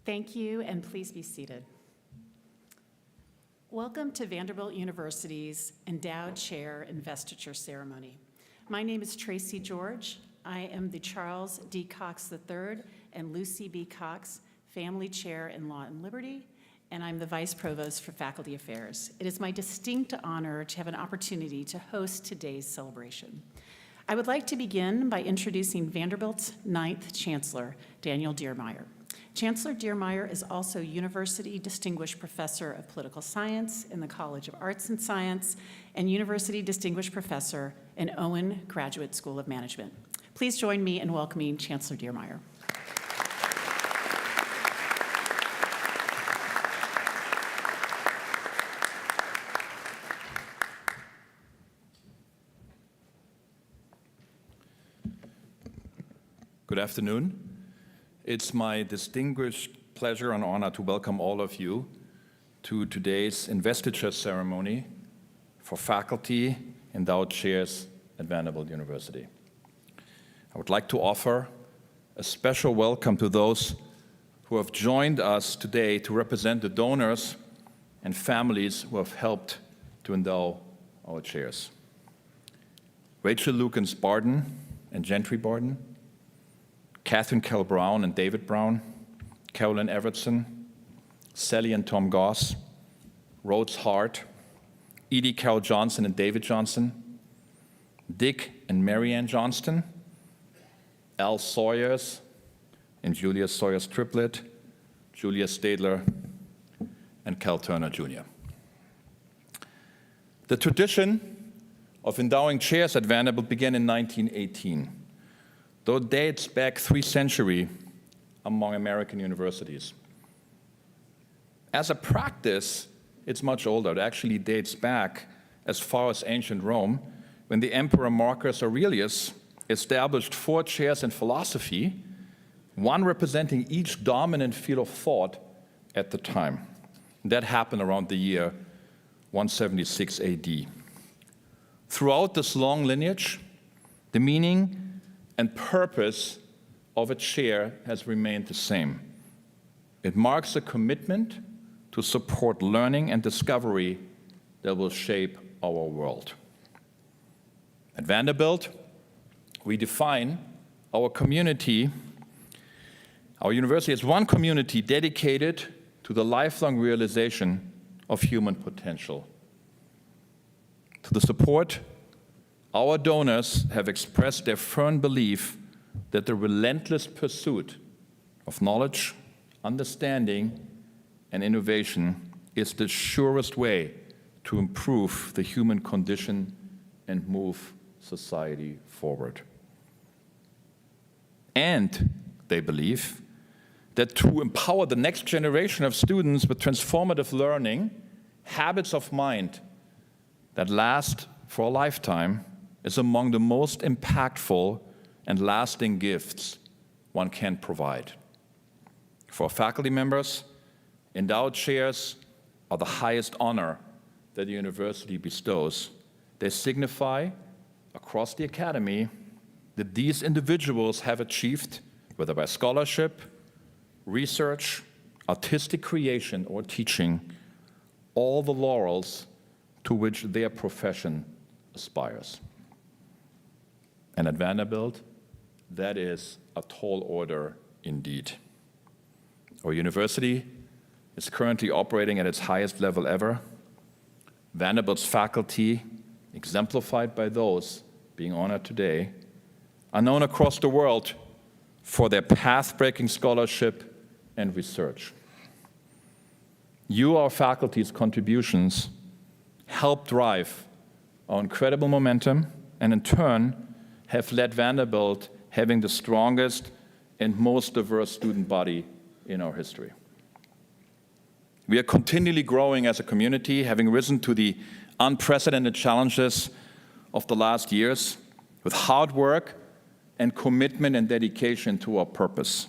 Thank you, and please be seated. Welcome to Vanderbilt University's Endowed Chair Investiture ceremony. My name is Tracy George. I am the Charles D. Cox III and Lucy B. Cox Family Chair in Law and Liberty, and I'm the Vice Provost for Faculty Affairs. It is my distinct honor to have an opportunity to host today's celebration. I would like to begin by introducing Vanderbilt's 9th Chancellor, Daniel Diermeier. Chancellor Diermeier is also University Distinguished Professor of Political Science in the College of Arts and Science and University Distinguished Professor in Owen Graduate School of Management. Please join me in welcoming Chancellor Diermeier. Good afternoon. It's my distinguished pleasure and honor to welcome all of you to today's investiture ceremony for faculty endowed chairs at Vanderbilt University. I would like to offer a special welcome to those who have joined us today to represent the donors and families who have helped to endow our chairs. Rachel Lukens Barden and Gentry Barden, Catherine Kell Brown and David Brown, Carolyn Evertson, Sally and Tom Goss, Rhodes Hart, Edie Carol Johnson and David Johnson, Dick and Marianne Johnston, Al Sawyers and Julia Sawyers triplet, Julia Stadler, and Cal Turner Jr. The tradition of endowing chairs at Vanderbilt began in 1918. Though it dates back 3 centuries among American universities. As a practice, it's much older. It actually dates back as far as ancient Rome, when the Emperor Marcus Aurelius established 4 chairs in philosophy, one representing each dominant field of thought at the time. That happened around the year 176 AD. Throughout this long lineage, the meaning and purpose of a chair has remained the same. It marks a commitment to support learning and discovery that will shape our world. At Vanderbilt, we define our community, our university, as one community dedicated to the lifelong realization of human potential. To the support, our donors have expressed their firm belief that the relentless pursuit of knowledge, understanding, and innovation is the surest way to improve the human condition and move society forward. And they believe that to empower the next generation of students with transformative learning, habits of mind that last for a lifetime is among the most impactful and lasting gifts one can provide. For faculty members, endowed chairs are the highest honor that the university bestows. They signify across the academy that these individuals have achieved, whether by scholarship, research, artistic creation, or teaching, all the laurels to which their profession aspires. And at Vanderbilt, that is a tall order indeed. Our university is currently operating at its highest level ever. Vanderbilt's faculty, exemplified by those being honored today, are known across the world for their path-breaking scholarship and research. You, our faculty's contributions, help drive our incredible momentum and in turn have led Vanderbilt having the strongest and most diverse student body in our history. We are continually growing as a community, having risen to the unprecedented challenges of the last years with hard work and commitment and dedication to our purpose.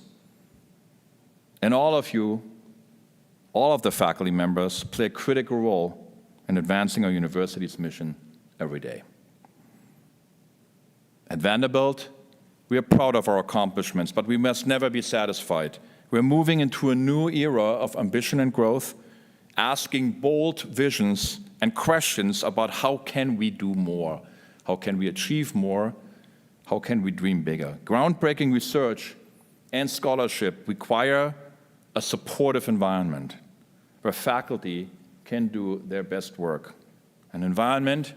And all of you, all of the faculty members, play a critical role in advancing our university's mission every day. At Vanderbilt, we are proud of our accomplishments, but we must never be satisfied. We're moving into a new era of ambition and growth, asking bold visions and questions about how can we do more? How can we achieve more? How can we dream bigger? Groundbreaking research and scholarship require a supportive environment where faculty can do their best work. An environment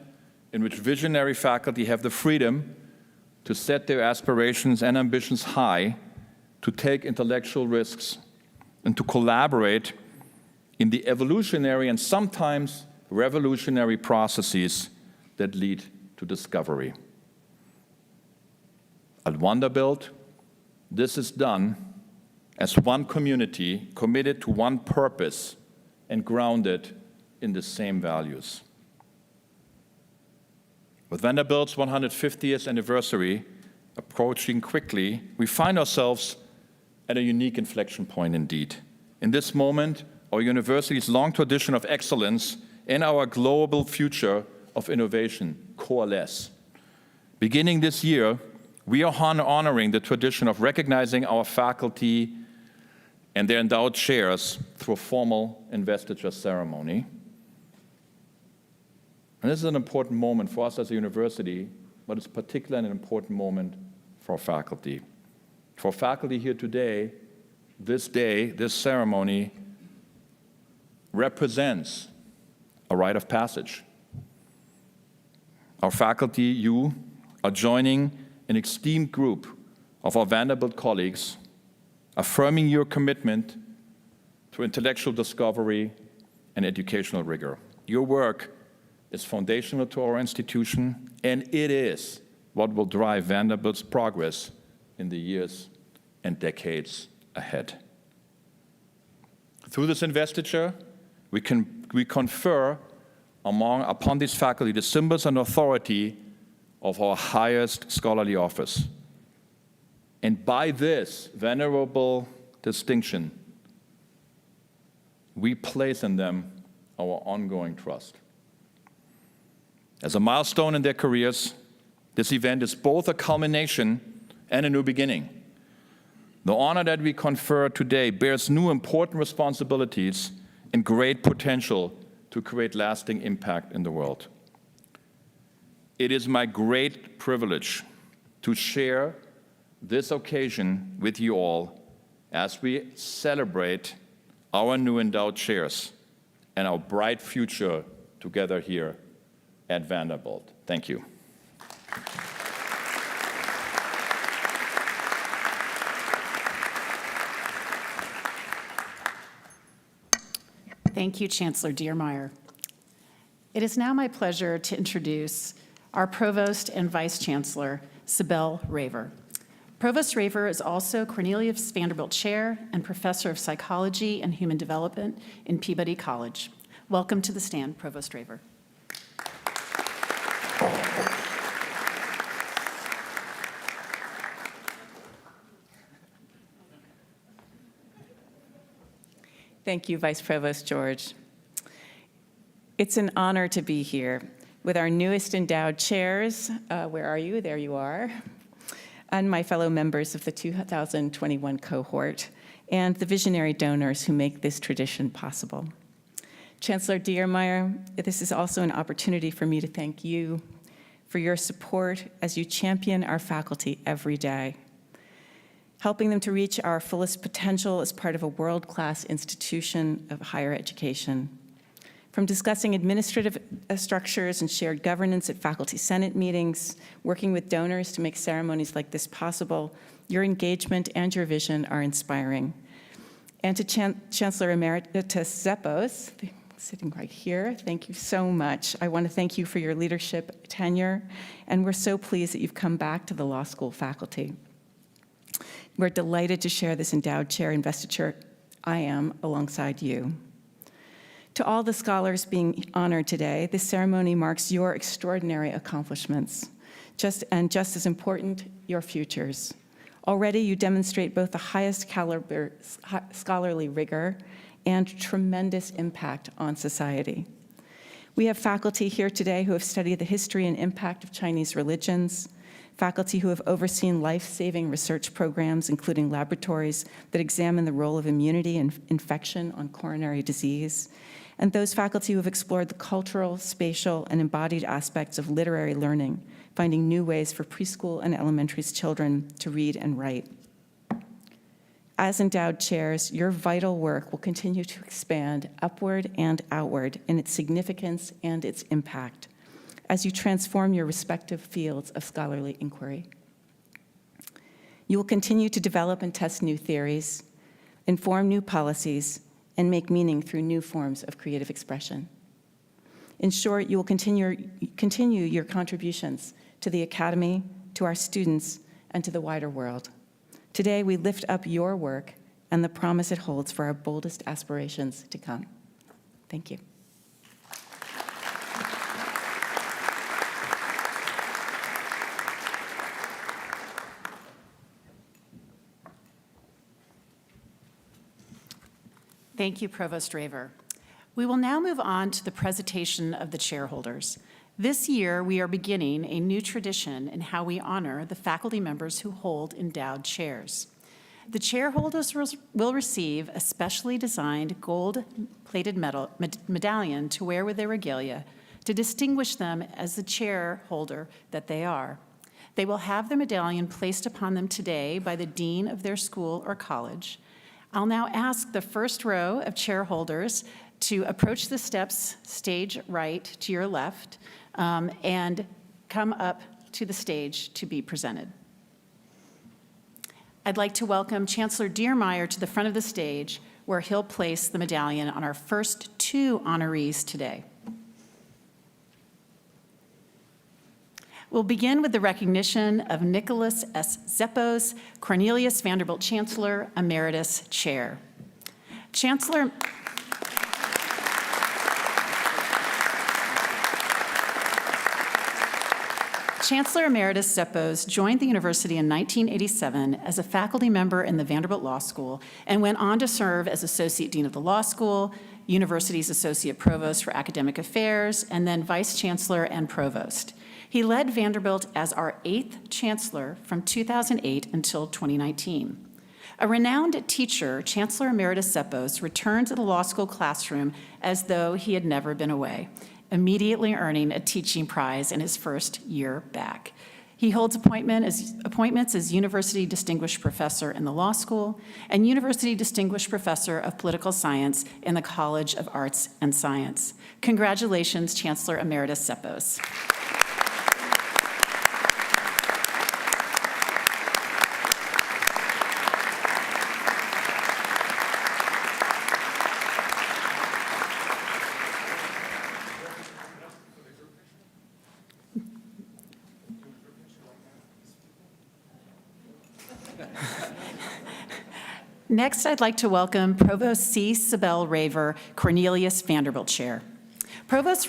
in which visionary faculty have the freedom to set their aspirations and ambitions high, to take intellectual risks, and to collaborate in the evolutionary and sometimes revolutionary processes that lead to discovery. At Vanderbilt, this is done as one community committed to one purpose and grounded in the same values. With Vanderbilt's 150th anniversary approaching quickly, we find ourselves at a unique inflection point indeed. In this moment, our university's long tradition of excellence and our global future of innovation coalesce. Beginning this year, we are honoring the tradition of recognizing our faculty and their endowed chairs through a formal investiture ceremony. And this is an important moment for us as a university, but it's particularly an important moment for faculty. For faculty here today, this day, this ceremony represents a rite of passage. Our faculty, you, are joining an esteemed group of our Vanderbilt colleagues, affirming your commitment to intellectual discovery and educational rigor. Your work is foundational to our institution, and it is what will drive Vanderbilt's progress in the years and decades ahead. Through this investiture, we confer upon these faculty the symbols and authority of our highest scholarly office. And by this venerable distinction, we place in them our ongoing trust. As a milestone in their careers, this event is both a culmination and a new beginning. The honor that we confer today bears new important responsibilities and great potential to create lasting impact in the world. It is my great privilege to share this occasion with you all as we celebrate our new endowed chairs and our bright future together here at Vanderbilt. Thank you. Thank you, Chancellor Diermeier. It is now my pleasure to introduce our Provost and Vice Chancellor, Cybele Raver. Provost Raver is also Cornelius Vanderbilt Chair and Professor of Psychology and Human Development in Peabody College. Welcome to the stand, Provost Raver. Thank you, Vice Provost George. It's an honor to be here with our newest endowed chairs. Where are you? There you are. And my fellow members of the 2021 cohort and the visionary donors who make this tradition possible. Chancellor Diermeier, this is also an opportunity for me to thank you for your support as you champion our faculty every day, helping them to reach our fullest potential as part of a world-class institution of higher education. From discussing administrative structures and shared governance at faculty senate meetings, working with donors to make ceremonies like this possible, your engagement and your vision are inspiring. And to Chancellor Emeritus Zeppos, sitting right here, thank you so much. I want to thank you for your leadership tenure, and we're so pleased that you've come back to the law school faculty. We're delighted to share this endowed chair investiture. I am alongside you. To all the scholars being honored today, this ceremony marks your extraordinary accomplishments, just as important, your futures. Already you demonstrate both the highest caliber scholarly rigor and tremendous impact on society. We have faculty here today who have studied the history and impact of Chinese religions, faculty who have overseen life-saving research programs, including laboratories that examine the role of immunity and infection on coronary disease, and those faculty who have explored the cultural, spatial, and embodied aspects of literary learning, finding new ways for preschool and elementary children to read and write. As endowed chairs, your vital work will continue to expand upward and outward in its significance and its impact as you transform your respective fields of scholarly inquiry. You will continue to develop and test new theories, inform new policies, and make meaning through new forms of creative expression. In short, you will continue your contributions to the Academy, to our students, and to the wider world. Today, we lift up your work and the promise it holds for our boldest aspirations to come. Thank you. Thank you, Provost Raver. We will now move on to the presentation of the chairholders. This year, we are beginning a new tradition in how we honor the faculty members who hold endowed chairs. The chairholders will receive a specially designed gold-plated medallion to wear with their regalia to distinguish them as the chairholder that they are. They will have the medallion placed upon them today by the dean of their school or college. I'll now ask the first row of chairholders to approach the steps, stage right to your left, and come up to the stage to be presented. I'd like to welcome Chancellor Diermeier to the front of the stage, where he'll place the medallion on our first two honorees today. We'll begin with the recognition of Nicholas S. Zeppos, Cornelius Vanderbilt Chancellor, Emeritus Chair. Chancellor Emeritus Zeppos joined the university in 1987 as a faculty member in the Vanderbilt Law School and went on to serve as Associate Dean of the Law School, University's Associate Provost for Academic Affairs, and then Vice Chancellor and Provost. He led Vanderbilt as our 8th Chancellor from 2008 until 2019. A renowned teacher, Chancellor Emeritus Ceppos, returned to the law school classroom as though he had never been away, immediately earning a teaching prize in his first year back. He holds appointments as University Distinguished Professor in the Law School and University Distinguished Professor of Political Science in the College of Arts and Science. Congratulations, Chancellor Emeritus Ceppos. Next, I'd like to welcome Provost C. Cybele Raver, Cornelius Vanderbilt Chair. Provost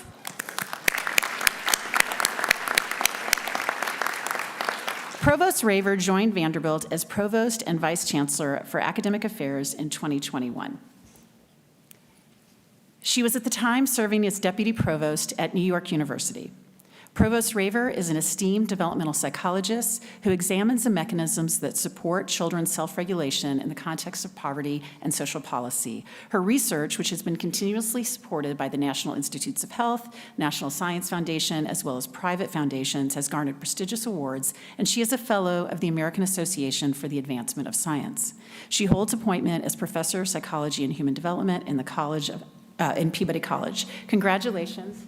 Raver joined Vanderbilt as Provost and Vice Chancellor for Academic Affairs in 2021. She was at the time serving as Deputy Provost at New York University. Provost Raver is an esteemed developmental psychologist who examines the mechanisms that support children's self-regulation in the context of poverty and social policy. Her research, which has been continuously supported by the National Institutes of Health, National Science Foundation, as well as private foundations, has garnered prestigious awards, and she is a fellow of the American Association for the Advancement of Science. She holds appointment as Professor of Psychology and Human Development in the College of, in Peabody College. Congratulations.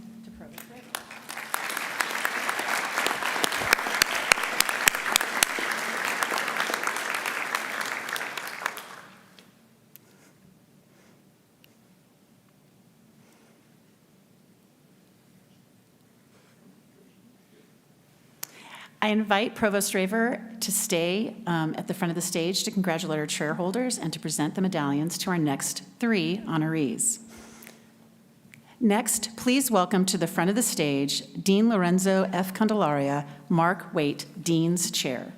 I invite Provost Raver to stay at the front of the stage to congratulate our chairholders and to present the medallions to our next 3 honorees. Next, please welcome to the front of the stage Dean Lorenzo F. Candelaria, Mark Waite, Dean's Chair.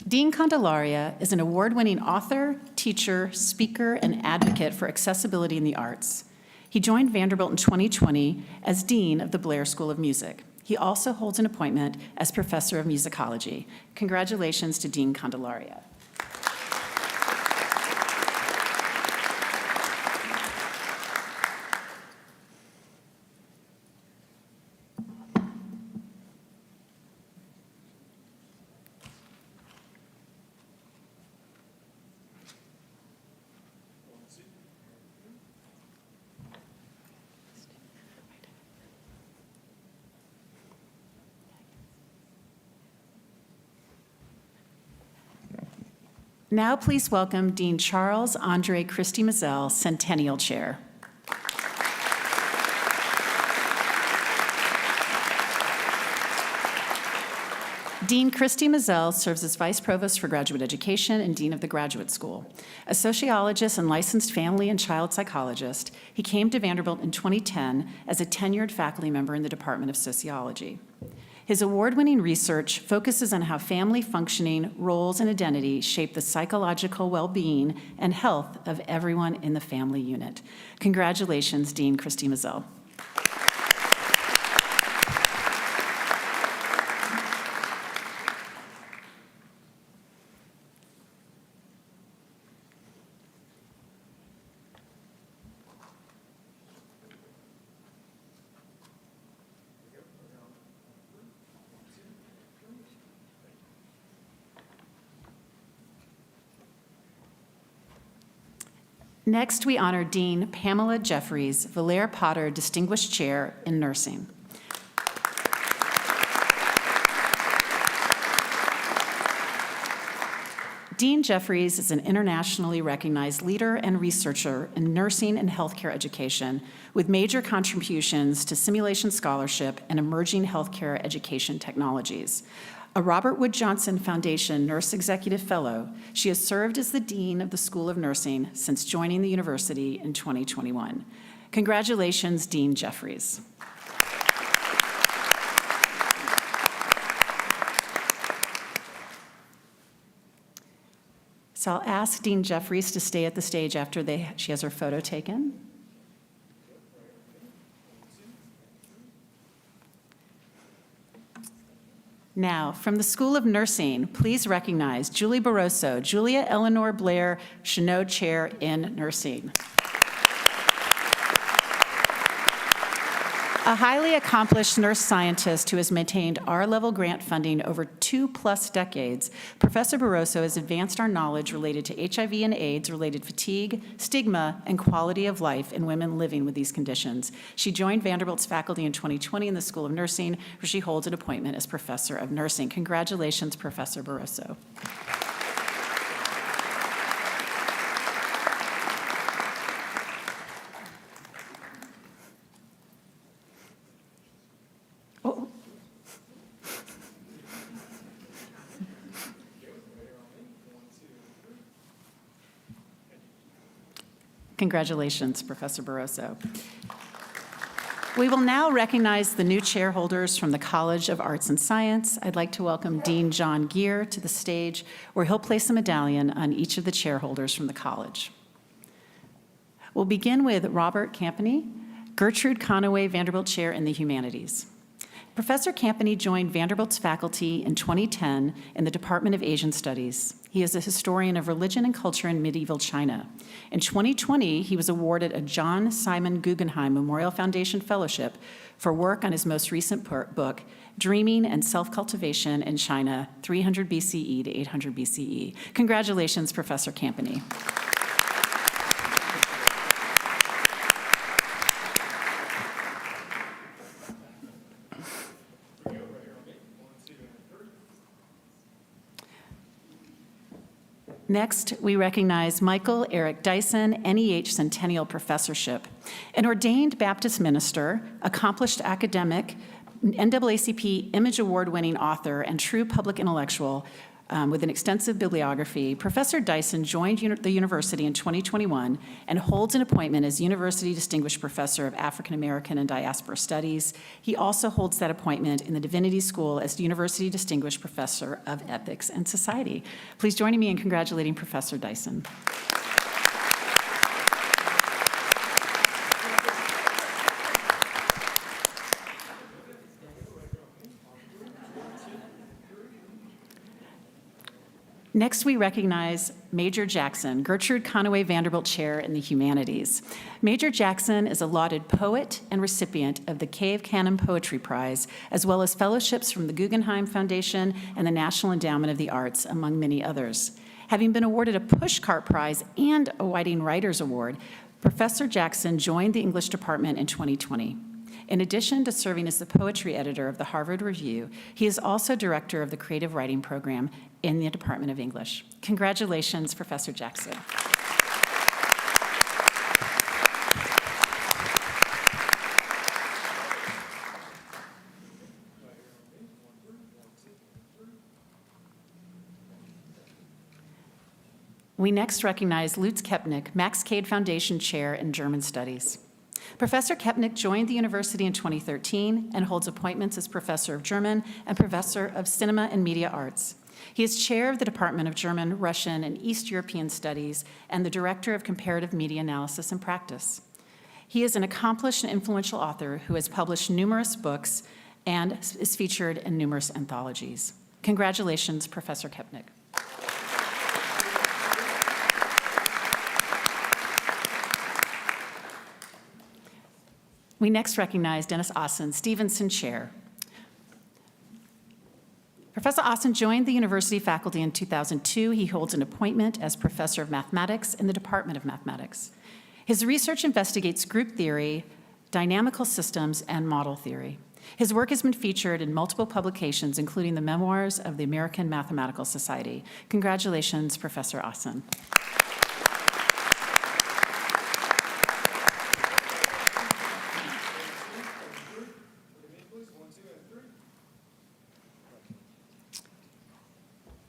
Dean Candelaria is an award-winning author, teacher, speaker, and advocate for accessibility in the arts. He joined Vanderbilt in 2020 as Dean of the Blair School of Music. He also holds an appointment as Professor of Musicology. Congratulations to Dean Candelaria. Now please welcome Dean Charles Andre Christie Mizell, Centennial Chair. Dean Christie Mizell serves as Vice Provost for Graduate Education and Dean of the Graduate School. A sociologist and licensed family and child psychologist, he came to Vanderbilt in 2010 as a tenured faculty member in the Department of Sociology. His award-winning research focuses on how family functioning, roles, and identity shape the psychological well-being and health of everyone in the family unit. Congratulations, Dean Christie Mizell. Next, we honor Dean Pamela Jeffries, Valere Potter Distinguished Chair in Nursing. Dean Jeffries is an internationally recognized leader and researcher in nursing and healthcare education, with major contributions to simulation scholarship and emerging healthcare education technologies. A Robert Wood Johnson Foundation Nurse Executive Fellow, she has served as the Dean of the School of Nursing since joining the university in 2021. Congratulations, Dean Jeffries. So I'll ask Dean Jeffries to stay at the stage after she has her photo taken. Now, from the School of Nursing, please recognize Julie Barroso, Julia Eleanor Blair, Chenot Chair in Nursing. A highly accomplished nurse scientist who has maintained R-level grant funding over 2+ decades, Professor Barroso has advanced our knowledge related to HIV and AIDS-related fatigue, stigma, and quality of life in women living with these conditions. She joined Vanderbilt's faculty in 2020 in the School of Nursing, where she holds an appointment as Professor of Nursing. Congratulations, Professor Barroso. Congratulations, Professor Barroso. We will now recognize the new chair holders from the College of Arts and Science. I'd like to welcome Dean John Geer to the stage, where he'll place a medallion on each of the chair holders from the college. We'll begin with Robert Campany, Gertrude Conaway Vanderbilt Chair in the Humanities. Professor Campany joined Vanderbilt's faculty in 2010 in the Department of Asian Studies. He is a historian of religion and culture in medieval China. In 2020, he was awarded a John Simon Guggenheim Memorial Foundation Fellowship for work on his most recent book, Dreaming and Self-Cultivation in China, 300 BCE to 800 BCE. Congratulations, Professor Campany. Next, we recognize Michael Eric Dyson, NEH Centennial Professorship. An ordained Baptist minister, accomplished academic, NAACP Image Award-winning author, and true public intellectual with an extensive bibliography, Professor Dyson joined the university in 2021 and holds an appointment as University Distinguished Professor of African American and Diaspora Studies. He also holds that appointment in the Divinity School as University Distinguished Professor of Ethics and Society. Please join me in congratulating Professor Dyson. Next, we recognize Major Jackson, Gertrude Conaway Vanderbilt Chair in the Humanities. Major Jackson is a lauded poet and recipient of the Cave Canon Poetry Prize, as well as fellowships from the Guggenheim Foundation and the National Endowment of the Arts, among many others. Having been awarded a Pushcart Prize and a Whiting Writers Award, Professor Jackson joined the English department in 2020. In addition to serving as the poetry editor of the Harvard Review, he is also director of the creative writing program in the Department of English. Congratulations, Professor Jackson. We next recognize Lutz Kepnick, Max Cade Foundation Chair in German Studies. Professor Kepnick joined the university in 2013 and holds appointments as Professor of German and Professor of Cinema and Media Arts. He is chair of the Department of German, Russian, and East European Studies and the Director of Comparative Media Analysis and Practice. He is an accomplished and influential author who has published numerous books and is featured in numerous anthologies. Congratulations, Professor Kepnick. We next recognize Dennis Austin, Stevenson Chair. Professor Austin joined the university faculty in 2002. He holds an appointment as Professor of Mathematics in the Department of Mathematics. His research investigates group theory, dynamical systems, and model theory. His work has been featured in multiple publications, including the Memoirs of the American Mathematical Society. Congratulations, Professor Austin.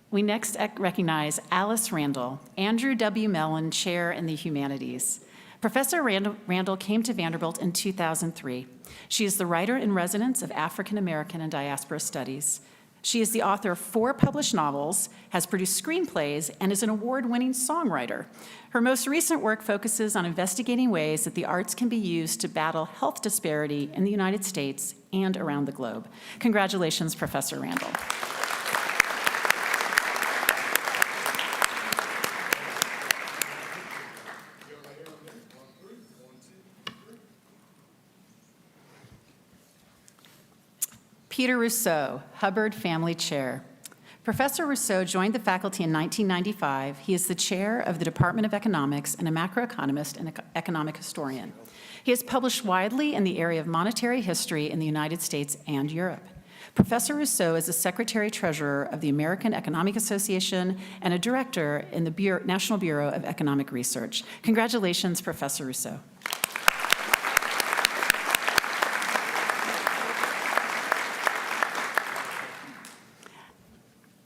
We next recognize Alice Randall, Andrew W. Mellon Chair in the Humanities. Professor Randall came to Vanderbilt in 2003. She is the writer-in-residence of African American and Diaspora Studies. She is the author of 4 published novels, has produced screenplays, and is an award-winning songwriter. Her most recent work focuses on investigating ways that the arts can be used to battle health disparity in the United States and around the globe. Congratulations, Professor Randall. Peter Rousseau, Hubbard Family Chair. Professor Rousseau joined the faculty in 1995. He is the chair of the Department of Economics and a macroeconomist and economic historian. He has published widely in the area of monetary history in the United States and Europe. Professor Rousseau is the secretary-treasurer of the American Economic Association and a director in the National Bureau of Economic Research. Congratulations, Professor Rousseau.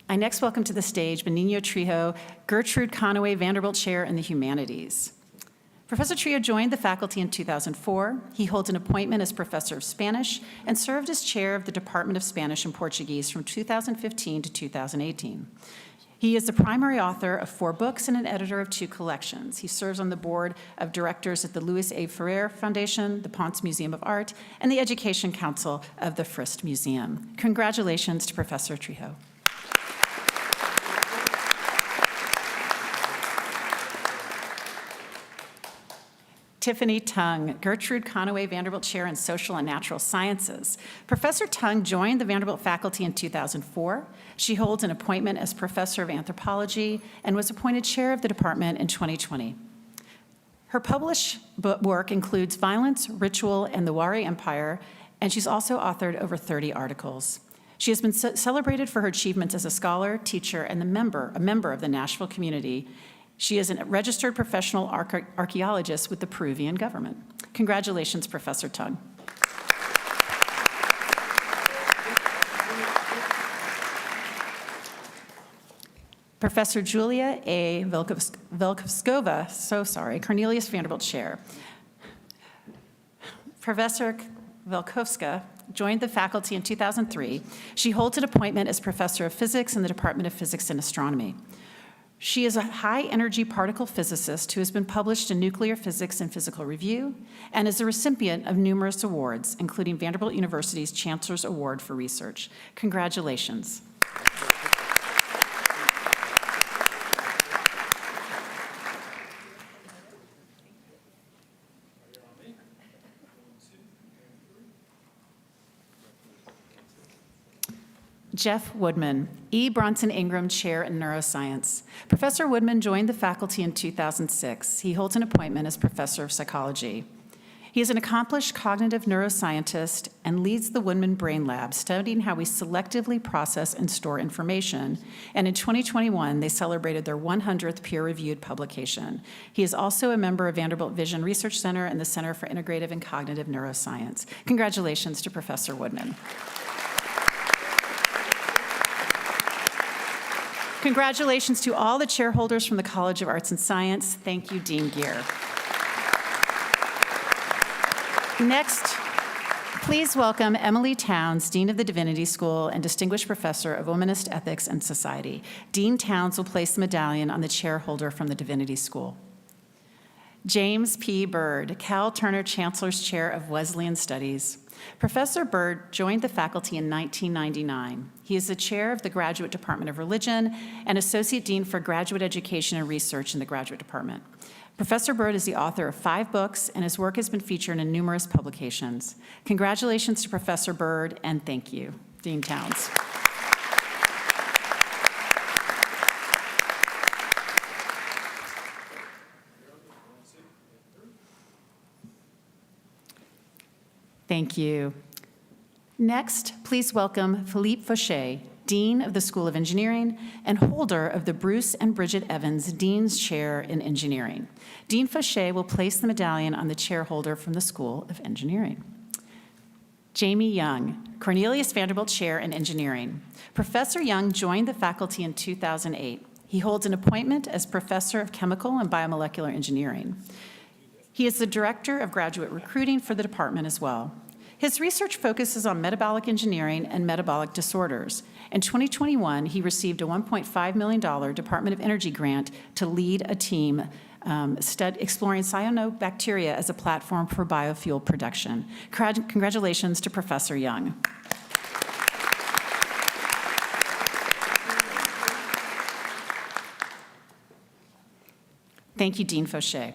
I next welcome to the stage Benigno Trejo, Gertrude Conaway Vanderbilt Chair in the Humanities. Professor Trejo joined the faculty in 2004. He holds an appointment as professor of Spanish and served as chair of the Department of Spanish and Portuguese from 2015 to 2018. He is the primary author of 4 books and an editor of 2 collections. He serves on the board of directors at the Luis A. Ferrer Foundation, the Ponce Museum of Art, and the Education Council of the Frist Museum. Congratulations to Professor Trejo. Tiffany Tung, Gertrude Conaway Vanderbilt Chair in Social and Natural Sciences. Professor Tung joined the Vanderbilt faculty in 2004. She holds an appointment as professor of anthropology and was appointed chair of the department in 2020. Her published work includes Violence, Ritual, and the Wari Empire, and she's also authored over 30 articles. She has been celebrated for her achievements as a scholar, teacher, and a member of the Nashville community. She is a registered professional archaeologist with the Peruvian government. Congratulations, Professor Tung. Professor Julia A. Velkovskova, Cornelius Vanderbilt Chair. Professor Velkovska joined the faculty in 2003. She holds an appointment as professor of physics in the Department of Physics and Astronomy. She is a high-energy particle physicist who has been published in Nuclear Physics and Physical Review and is a recipient of numerous awards, including Vanderbilt University's Chancellor's Award for Research. Congratulations. Jeff Woodman, E. Bronson Ingram Chair in Neuroscience. Professor Woodman joined the faculty in 2006. He holds an appointment as professor of psychology. He is an accomplished cognitive neuroscientist and leads the Woodman Brain Lab, studying how we selectively process and store information. And in 2021, they celebrated their 100th peer-reviewed publication. He is also a member of Vanderbilt Vision Research Center and the Center for Integrative and Cognitive Neuroscience. Congratulations to Professor Woodman. Congratulations to all the chairholders from the College of Arts and Science. Thank you, Dean Geer. Next, please welcome Emily Towns, Dean of the Divinity School and Distinguished Professor of Womanist Ethics and Society. Dean Towns will place the medallion on the chairholder from the Divinity School. James P. Bird, Cal Turner Chancellor's Chair of Wesleyan Studies. Professor Bird joined the faculty in 1999. He is the chair of the Graduate Department of Religion and Associate Dean for Graduate Education and Research in the Graduate Department. Professor Bird is the author of 5 books, and his work has been featured in numerous publications. Congratulations to Professor Bird, and thank you, Dean Towns. Thank you. Next, please welcome Philippe Fauché, Dean of the School of Engineering and holder of the Bruce and Bridget Evans Dean's Chair in Engineering. Dean Fauché will place the medallion on the chairholder from the School of Engineering. Jamie Young, Cornelius Vanderbilt Chair in Engineering. Professor Young joined the faculty in 2008. He holds an appointment as Professor of Chemical and Biomolecular Engineering. He is the Director of Graduate Recruiting for the department as well. His research focuses on metabolic engineering and metabolic disorders. In 2021, he received a $1.5 million Department of Energy grant to lead a team exploring cyanobacteria as a platform for biofuel production. Congratulations to Professor Young. Thank you, Dean Fauché.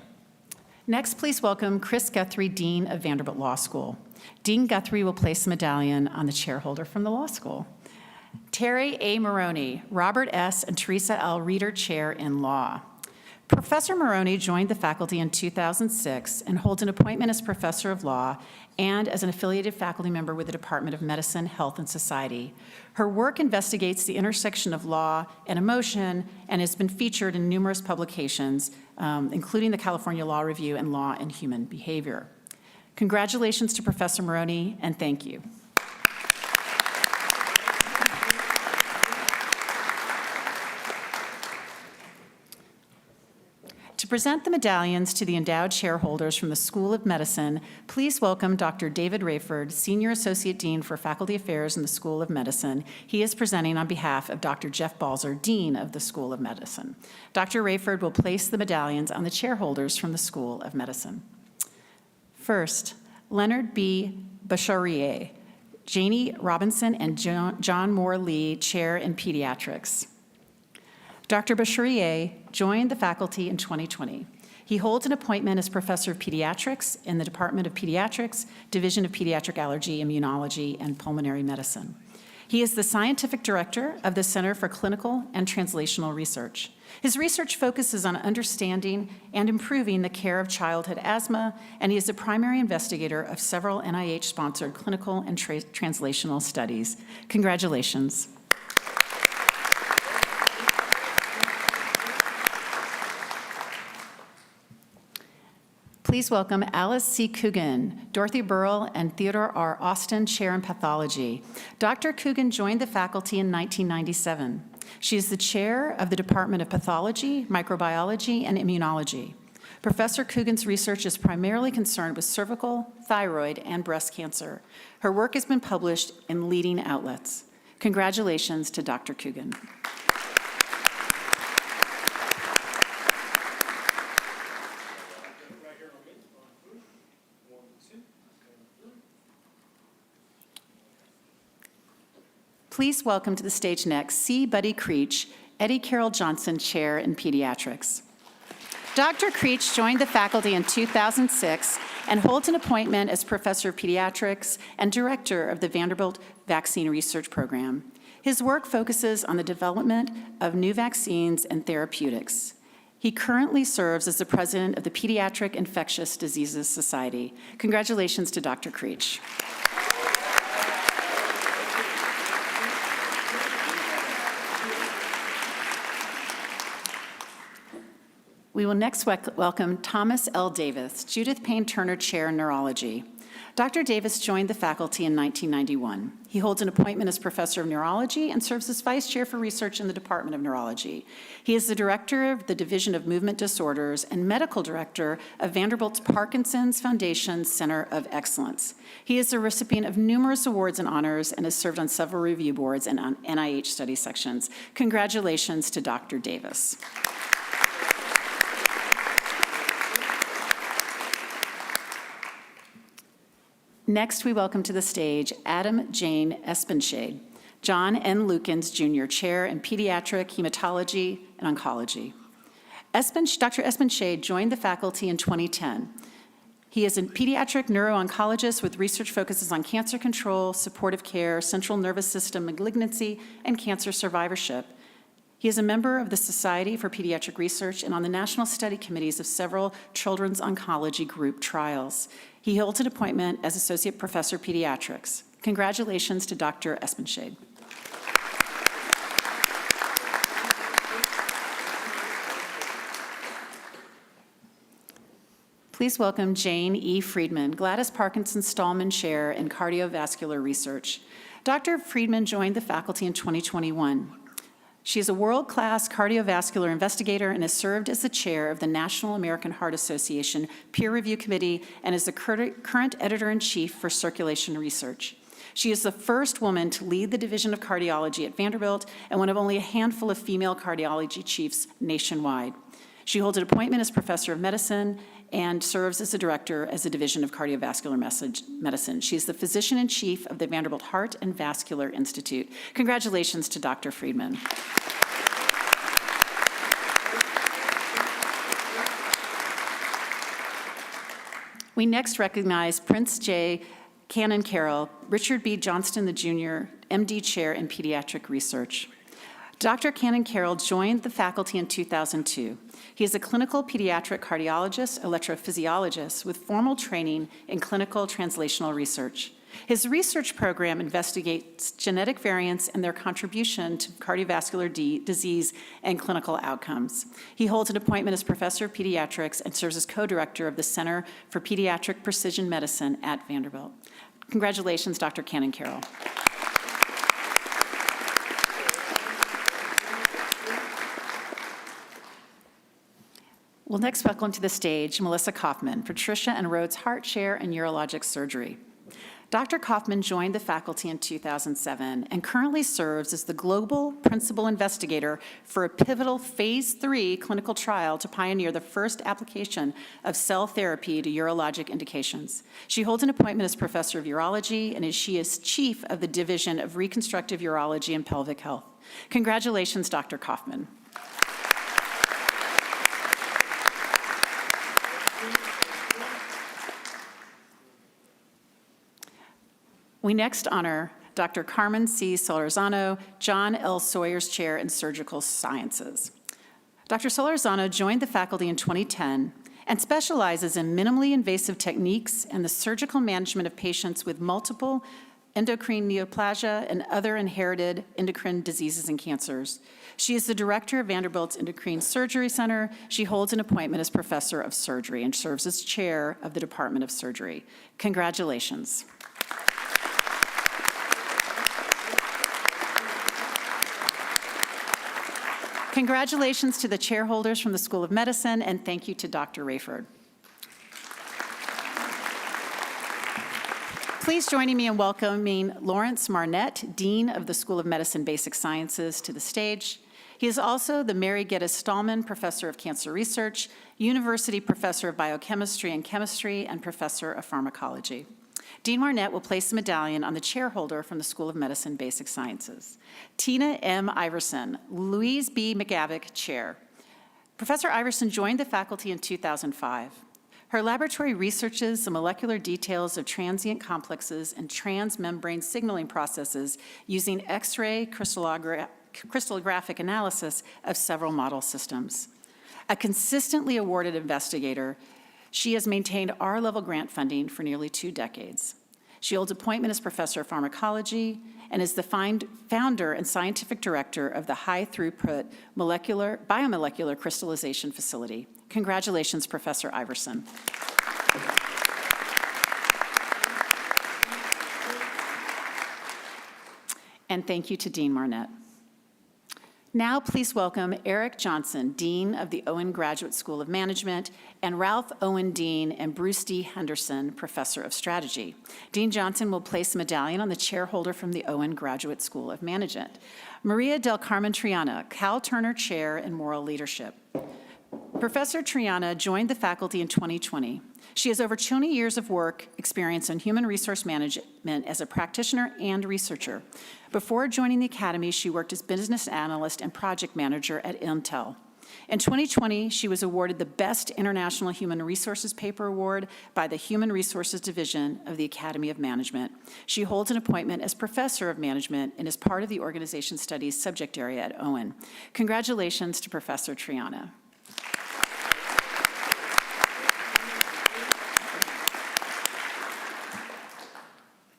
Next, please welcome Chris Guthrie, Dean of Vanderbilt Law School. Dean Guthrie will place the medallion on the chair holder from the law school. Terry A. Maroney, Robert S. and Teresa L. Reeder Chair in Law. Professor Maroney joined the faculty in 2006 and holds an appointment as Professor of Law and as an affiliated faculty member with the Department of Medicine, Health, and Society. Her work investigates the intersection of law and emotion and has been featured in numerous publications, including the California Law Review and Law and Human Behavior. Congratulations to Professor Maroney, and thank you. To present the medallions to the endowed chairholders from the School of Medicine, please welcome Dr. David Rayford, Senior Associate Dean for Faculty Affairs in the School of Medicine. He is presenting on behalf of Dr. Jeff Balzer, Dean of the School of Medicine. Dr. Rayford will place the medallions on the chairholders from the School of Medicine. First, Leonard B. Bacharier, Janie Robinson, and John Moore Lee, Chair in Pediatrics. Dr. Bacharier joined the faculty in 2020. He holds an appointment as Professor of Pediatrics in the Department of Pediatrics, Division of Pediatric Allergy, Immunology, and Pulmonary Medicine. He is the Scientific Director of the Center for Clinical and Translational Research. His research focuses on understanding and improving the care of childhood asthma, and he is the primary investigator of several NIH-sponsored clinical and translational studies. Congratulations. Please welcome Alice C. Coogan, Dorothy Burrell, and Theodore R. Austin, Chair in Pathology. Dr. Coogan joined the faculty in 1997. She is the chair of the Department of Pathology, Microbiology, and Immunology. Professor Coogan's research is primarily concerned with cervical, thyroid, and breast cancer. Her work has been published in leading outlets. Congratulations to Dr. Coogan. Please welcome to the stage next C. Buddy Creech, Eddie Carroll Johnson Chair in Pediatrics. Dr. Creech joined the faculty in 2006 and holds an appointment as Professor of Pediatrics and Director of the Vanderbilt Vaccine Research Program. His work focuses on the development of new vaccines and therapeutics. He currently serves as the President of the Pediatric Infectious Diseases Society. Congratulations to Dr. Creech. We will next welcome Thomas L. Davis, Judith Payne Turner Chair in Neurology. Dr. Davis joined the faculty in 1991. He holds an appointment as Professor of Neurology and serves as Vice Chair for Research in the Department of Neurology. He is the Director of the Division of Movement Disorders and Medical Director of Vanderbilt's Parkinson's Foundation Center of Excellence. He is the recipient of numerous awards and honors and has served on several review boards and on NIH study sections. Congratulations to Dr. Davis. Next, we welcome to the stage Adam Jane Espenshade, John N. Lukens Jr., Chair in Pediatric Hematology and Oncology. Dr. Espenshade joined the faculty in 2010. He is a pediatric neuro-oncologist with research focuses on cancer control, supportive care, central nervous system malignancy, and cancer survivorship. He is a member of the Society for Pediatric Research and on the national study committees of several children's oncology group trials. He holds an appointment as Associate Professor of Pediatrics. Congratulations to Dr. Espenshade. Please welcome Jane E. Friedman, Gladys Parkinson Stallman Chair in Cardiovascular Research. Dr. Friedman joined the faculty in 2021. She is a world-class cardiovascular investigator and has served as the chair of the National American Heart Association Peer Review Committee and is the current editor-in-chief for Circulation Research. She is the first woman to lead the Division of Cardiology at Vanderbilt and one of only a handful of female cardiology chiefs nationwide. She holds an appointment as professor of medicine and serves as the director as the Division of Cardiovascular Medicine. She is the physician-in-chief of the Vanderbilt Heart and Vascular Institute. Congratulations to Dr. Friedman. We next recognize Prince J. Cannon Carroll, Richard B. Johnston, the Jr., MD Chair in Pediatric Research. Dr. Cannon Carroll joined the faculty in 2002. He is a clinical pediatric cardiologist, electrophysiologist with formal training in clinical translational research. His research program investigates genetic variants and their contribution to cardiovascular disease and clinical outcomes. He holds an appointment as professor of pediatrics and serves as co-director of the Center for Pediatric Precision Medicine at Vanderbilt. Congratulations, Dr. Cannon Carroll. We'll next welcome to the stage Melissa Kaufman, Patricia and Rhodes Heart Chair in Urologic Surgery. Dr. Kaufman joined the faculty in 2007 and currently serves as the global principal investigator for a pivotal phase 3 clinical trial to pioneer the first application of cell therapy to urologic indications. She holds an appointment as professor of urology and she is chief of the Division of Reconstructive Urology and Pelvic Health. Congratulations, Dr. Kaufman. We next honor Dr. Carmen C. Solorzano, John L. Sawyer's Chair in Surgical Sciences. Dr. Solorzano joined the faculty in 2010 and specializes in minimally invasive techniques and the surgical management of patients with multiple endocrine neoplasia and other inherited endocrine diseases and cancers. She is the director of Vanderbilt's Endocrine Surgery Center. She holds an appointment as professor of surgery and serves as chair of the Department of Surgery. Congratulations. Congratulations to the chairholders from the School of Medicine, and thank you to Dr. Raver. Please join me in welcoming Lawrence Marnett, Dean of the School of Medicine Basic Sciences, to the stage. He is also the Mary Geddes Stallman Professor of Cancer Research, University Professor of Biochemistry and Chemistry, and Professor of Pharmacology. Dean Marnett will place the medallion on the chairholder from the School of Medicine Basic Sciences. Tina M. Iverson, Louise B. McGavick Chair. Professor Iverson joined the faculty in 2005. Her laboratory researches the molecular details of transient complexes and transmembrane signaling processes using X-ray crystallographic analysis of several model systems. A consistently awarded investigator, she has maintained R-level grant funding for nearly 2 decades. She holds appointment as professor of pharmacology and is the founder and scientific director of the high-throughput biomolecular crystallization facility. Congratulations, Professor Iverson. And thank you to Dean Marnett. Now please welcome Eric Johnson, Dean of the Owen Graduate School of Management, and Ralph Owen Dean and Bruce D. Henderson, Professor of Strategy. Dean Johnson will place a medallion on the chairholder from the Owen Graduate School of Management. Maria del Carmen Triana, Cal Turner Chair in Moral Leadership. Professor Triana joined the faculty in 2020. She has over 20 years of work experience in human resource management as a practitioner and researcher. Before joining the academy, she worked as business analyst and project manager at Intel. In 2020, she was awarded the Best International Human Resources Paper Award by the Human Resources Division of the Academy of Management. She holds an appointment as Professor of Management and is part of the Organization Studies subject area at Owen. Congratulations to Professor Triana.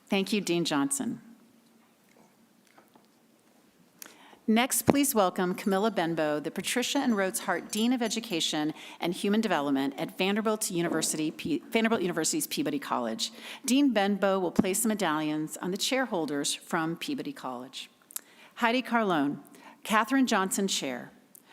Thank you, Dean Johnson. Next, please welcome Camilla Benbow, the Patricia and Rhodes Hart Dean of Education and Human Development at Vanderbilt University's Peabody College. Dean Benbow will place the medallions on the chairholders from Peabody College. Heidi Carlone, Katherine Johnson Chair.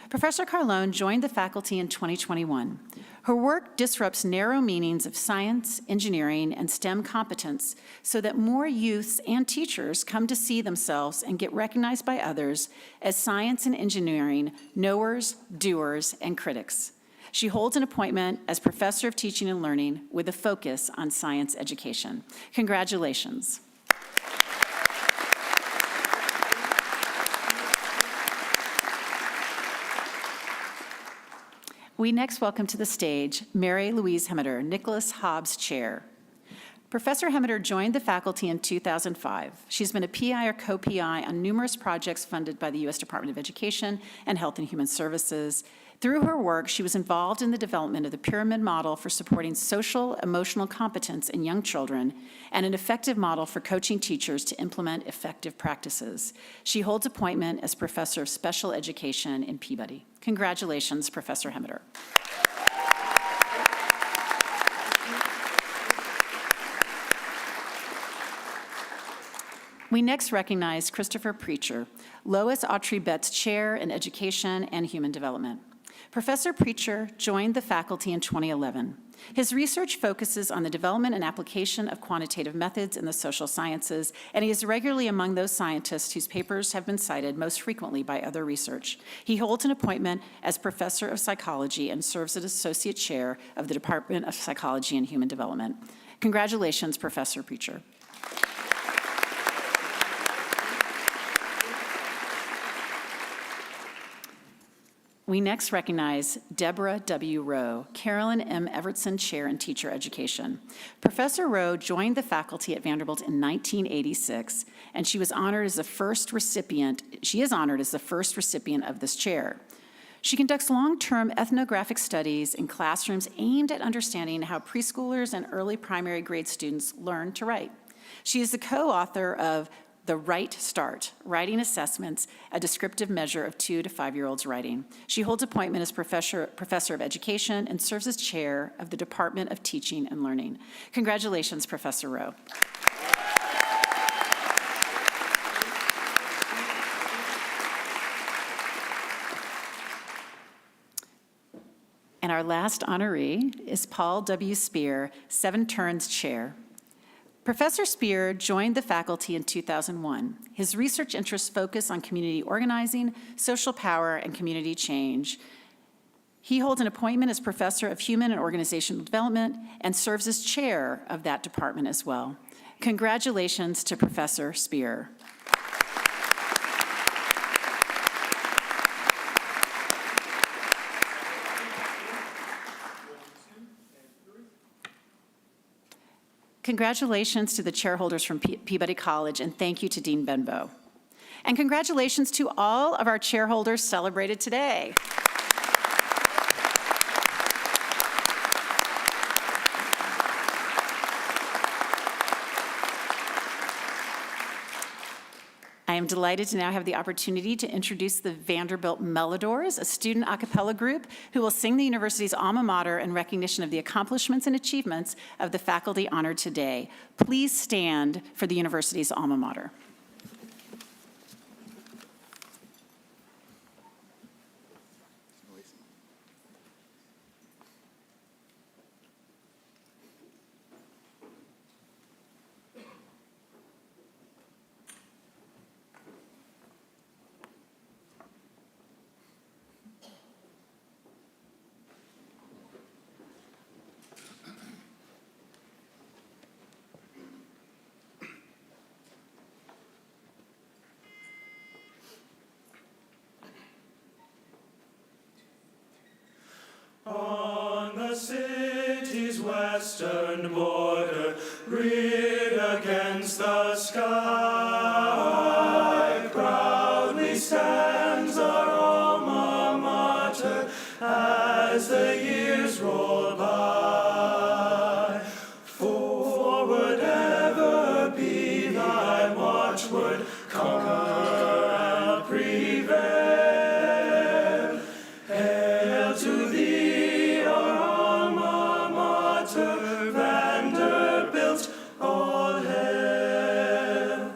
Professor Carlone joined the faculty in 2021. Her work disrupts narrow meanings of science, engineering, and STEM competence so that more youths and teachers come to see themselves and get recognized by others as science and engineering knowers, doers, and critics. She holds an appointment as Professor of Teaching and Learning with a focus on science education. Congratulations. We next welcome to the stage Mary Louise Hemmeter, Nicholas Hobbs Chair. Professor Hemmeter joined the faculty in 2005. She's been a PI or co-PI on numerous projects funded by the U.S. Department of Education and Health and Human Services. Through her work, she was involved in the development of the pyramid model for supporting social emotional competence in young children and an effective model for coaching teachers to implement effective practices. She holds appointment as Professor of Special Education in Peabody. Congratulations, Professor Hemmeter. We next recognize Christopher Preacher, Lois Autry Betts Chair in Education and Human Development. Professor Preacher joined the faculty in 2011. His research focuses on the development and application of quantitative methods in the social sciences, and he is regularly among those scientists whose papers have been cited most frequently by other research. He holds an appointment as Professor of Psychology and serves as Associate Chair of the Department of Psychology and Human Development. Congratulations, Professor Preacher. We next recognize Deborah W. Rowe, Carolyn M. Evertson Chair in Teacher Education. Professor Rowe joined the faculty at Vanderbilt in 1986, and she is honored as the first recipient of this chair. She conducts long-term ethnographic studies in classrooms aimed at understanding how preschoolers and early primary grade students learn to write. She is the co-author of The Right Start, Writing Assessments, a descriptive measure of 2 to 5-year-olds writing. She holds appointment as Professor of Education and serves as Chair of the Department of Teaching and Learning. Congratulations, Professor Rowe. And our last honoree is Paul W. Spear, 7 Turns Chair. Professor Spear joined the faculty in 2001. His research interests focus on community organizing, social power, and community change. He holds an appointment as Professor of Human and Organizational Development and serves as chair of that department as well. Congratulations to Professor Spear. Congratulations to the chairholders from Peabody College, and thank you to Dean Benbow. And congratulations to all of our chairholders celebrated today. I am delighted to now have the opportunity to introduce the Vanderbilt Melodors, a student a cappella group who will sing the university's alma mater in recognition of the accomplishments and achievements of the faculty honored today. Please stand for the university's alma mater. On the city's western border, reared against the sky, proudly stands our alma mater as the years roll by. Forward ever be thy watchword, conquer and prevail. Hail to thee, our alma mater, Vanderbilt, all hail.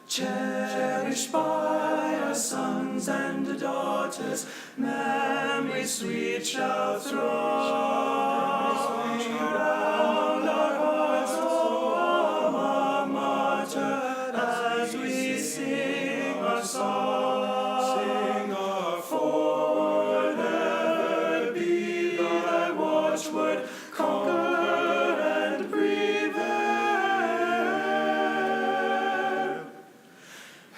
Cherished by our sons and the daughters, memories sweet shall throng around our hearts, O alma mater, as we sing our song. Sing our forward ever be thy watchword, conquer and prevail.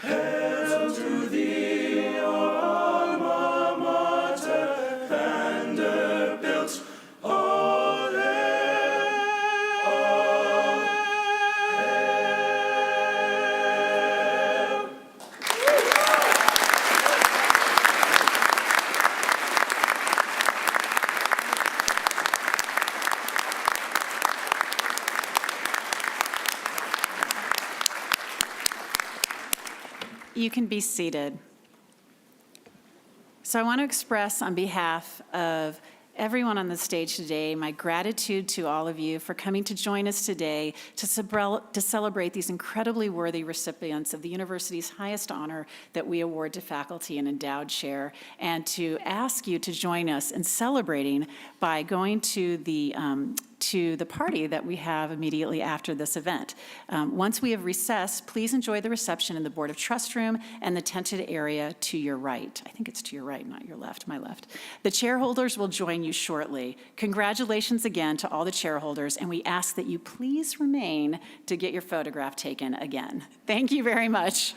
Hail to thee, O alma mater, Vanderbilt, ole, ole, hail. You can be seated. So I want to express on behalf of everyone on the stage today my gratitude to all of you for coming to join us today to celebrate these incredibly worthy recipients of the university's highest honor that we award to faculty and endowed chair, and to ask you to join us in celebrating by going to the party that we have immediately after this event. Once we have recessed, please enjoy the reception in the Board of Trust room and the tented area to your right. I think it's to your right, not your left, my left. The chairholders will join you shortly. Congratulations again to all the chairholders, and we ask that you please remain to get your photograph taken again. Thank you very much.